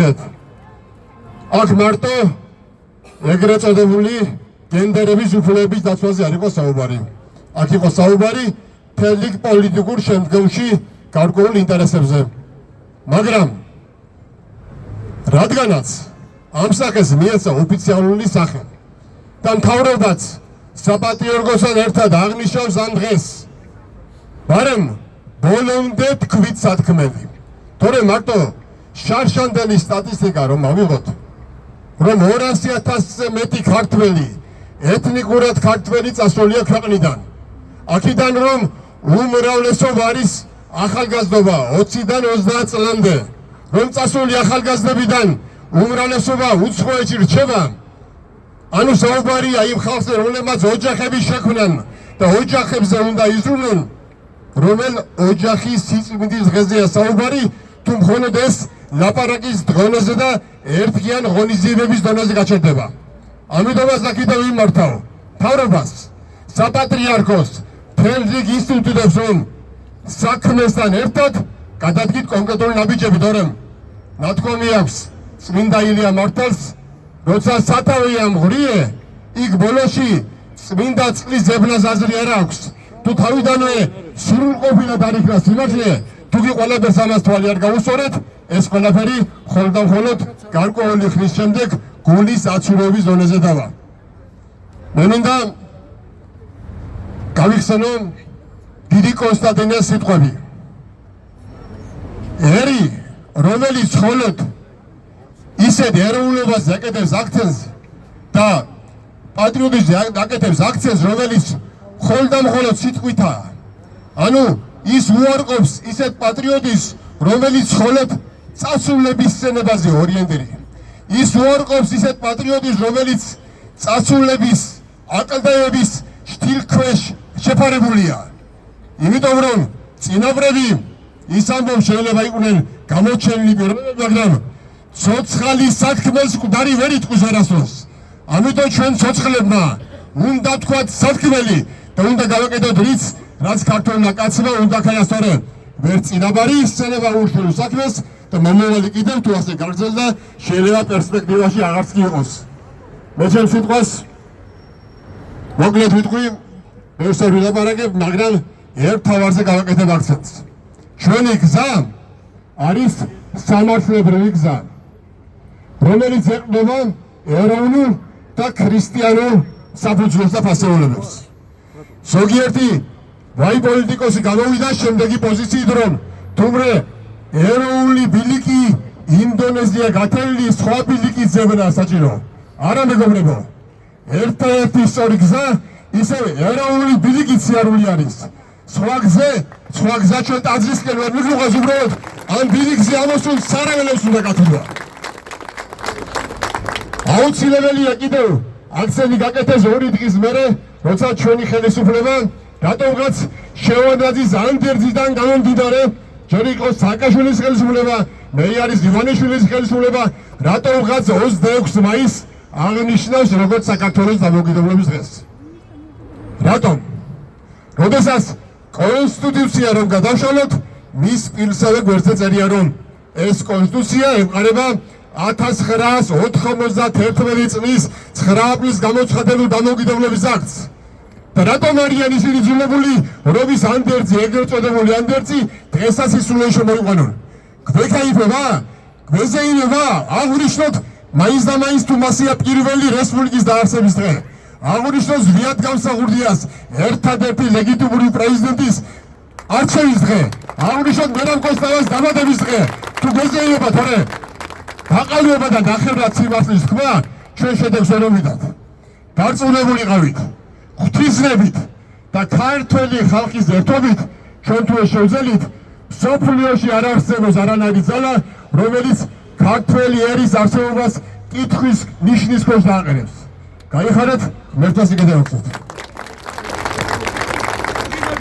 ნახეთ. აქ მარტო ეგრეთ წოდებული გენდერების უფლებების დაცვაზე არ იყო საუბარი. აქ იყო საუბარი მთელი პოლიტიკურ შემდგომში გარკვეულ ინტერესებზე. მაგრამ რადგანაც ამ სახეს მიეცა ოფიციალური სახე და მთავრობაც საპატრიარქოსთან ერთად აღნიშნავს ამ დღეს, მაგრამ ბოლომდე თქვით სათქმელი. თორემ მარტო შარშანდელი სტატისტიკა რომ ავიღოთ, რომ 200,000-ზე მეტი ქართველი ეთნიკურად ქართველი წასულია ქვეყნიდან. აქედან რომ უმრავლესობა არის ახალგაზრდობა 20-დან 30 წლამდე, რომ წასული ახალგაზრდებიდან უმრავლესობა უცხოეთში რჩება. ანუ საუბარია იმ ხალხზე, რომლებმაც ოჯახები შექმნან და ოჯახებზე უნდა იზრუნონ, რომელ ოჯახის სიწმინდის დღეზეა საუბარი, თუ მხოლოდ ეს ლაპარაკის დონეზე და ერთგიან ღონისძიებების დონეზე გაჩერდება. ამიტომაც კიდევ ვიმართავ მთავრობას, საპატრიარქოს, მთელ რიგ ინსტიტუტებს, რომ საქმესთან ერთად გადადგით კონკრეტული ნაბიჯები, თორემ ნათქვამი აქვს წმინდა ილია მართალს, როცა სათავეა მღრიე, იქ ბოლოში წმინდა წყლის ძებნას აზრი არ აქვს. თუ თავიდანვე სრულყოფილად არ იქნა სიმართლე, თუ კი ყველაფერს ამას თვალი არ გაუსწორეთ, ეს ყველაფერი მხოლოდ გარკვეული ხნის შემდეგ გულის აცურების დონეზე დავა. მე მინდა გავიხსენო დიდი კონსტანტინეს სიტყვები. ერი, რომელიც მხოლოდ ისეთ ეროვნულობას აკეთებს აქცენტს და პატრიოტიზმს აკეთებს აქცენტს, რომელიც მხოლოდ სიტყვითაა. ანუ ის უარყოფს ისეთ პატრიოტიზმს, რომელიც მხოლოდ წასულების სცენებაზე ორიენტირებულია. ის უარყოფს ისეთ პატრიოტიზმს, რომელიც წასულების აკლდაების შთილქვეშ შეფარებულია. იმიტომ რომ წინაპრები ის ამბობს შეიძლება იყვნენ გამოჩენილი პირობები, მაგრამ ცოცხალის სათქმელს მკვდარი ვერ იტყვის არასდროს. ამიტომ ჩვენ ცოცხლებმა უნდა თქვათ სათქმელი და უნდა გავაკეთოთ რიც, რაც ქართველმა კაცმა უნდა ქაია სწორედ. ვერ წინაპარი ისცენება უშვილო საქმეს და მომავალი კიდევ თუ ასე გაგრძელდა, შეიძლება პერსპექტივაში აღარც კი იყოს. მე ჩემს სიტყვას მოკლედ ვიტყვი, ბევრს არ ვილაპარაკებ, მაგრამ ერთ თავარზე გავაკეთებ აქცენტს. ჩვენი გზა არის სამართლებრივი გზა, რომელიც ეყრდნობა ეროვნულ და ქრისტიანულ საფუძველს და ფასეულობებს. ზოგიერთი ვაი პოლიტიკოსი გამოვიდა შემდეგი პოზიციით, რომ თუმრე ეროვნული ბილიკი ინდონეზია გათვლილი სხვა ბილიკის ძებნა საჭირო. არა მეგობრებო, ერთადერთი სწორი გზა ისევ ეროვნული ბილიკით სიარული არის. სხვა გზა ჩვენ ტაძრისკენ ვერ მიგვიღოს, უბრალოდ ამ ბილიკზე ამოსულ სარაველებს უნდა გათვლა. აუცილებელია კიდევ აქცენტი გაკეთდეს ორი დღის მერე, როცა ჩვენი ხელისუფლება რატომღაც შევარდნაძის ანდერძიდან გამომდინარე, ჯერ იყო სააკაშვილის ხელისუფლება, მე არის ივანიშვილის ხელისუფლება, რატომღაც 26 მაისს აღნიშნავს როგორც საქართველოს დამოუკიდებლობის დღეს. რატომ? როდესაც კონსტიტუცია რომ გადავშალოთ, მის პირსავე გვერდზე წერია, რომ ეს კონსტიტუცია ემყარება 1991 წლის 9 აპრილის გამოცხადებულ დამოუკიდებლობის აქტს. და რატომ არიან ისინი ძულებული, რომის ანდერძი, ეგრეთ წოდებული ანდერძი დღესაც ისრულად შემოიყვანონ? გვეკაიფება? გვეზეიმება? აღვნიშნოთ მაინც და მაინც თუ მასია პირველი რესპუბლიკის დაარსების დღე. აღვნიშნოთ ზვიად გამსახურდიას ერთადერთი ლეგიტიმური პრეზიდენტის არჩევის დღე. აღვნიშნოთ მერაბ კოსტავას დაბადების დღე. თუ გვეზეიმება, თორე გაყალიბება და ნახევრად სიმართლის თქმა ჩვენ შედეგს ვერ მივიდათ. დარწმუნებულიყავით, ღვთისმებით და ქართველი ხალხის ერთობით ჩვენ თუ ეს შევძელით, სოფლიოში არ არსებობს არანაირი ძალა, რომელიც ქართველი ერის არსებობას კითხვის ნიშნის ქვეშ დააყენებს. გაიხარეთ, მერთვას იკეთებთ.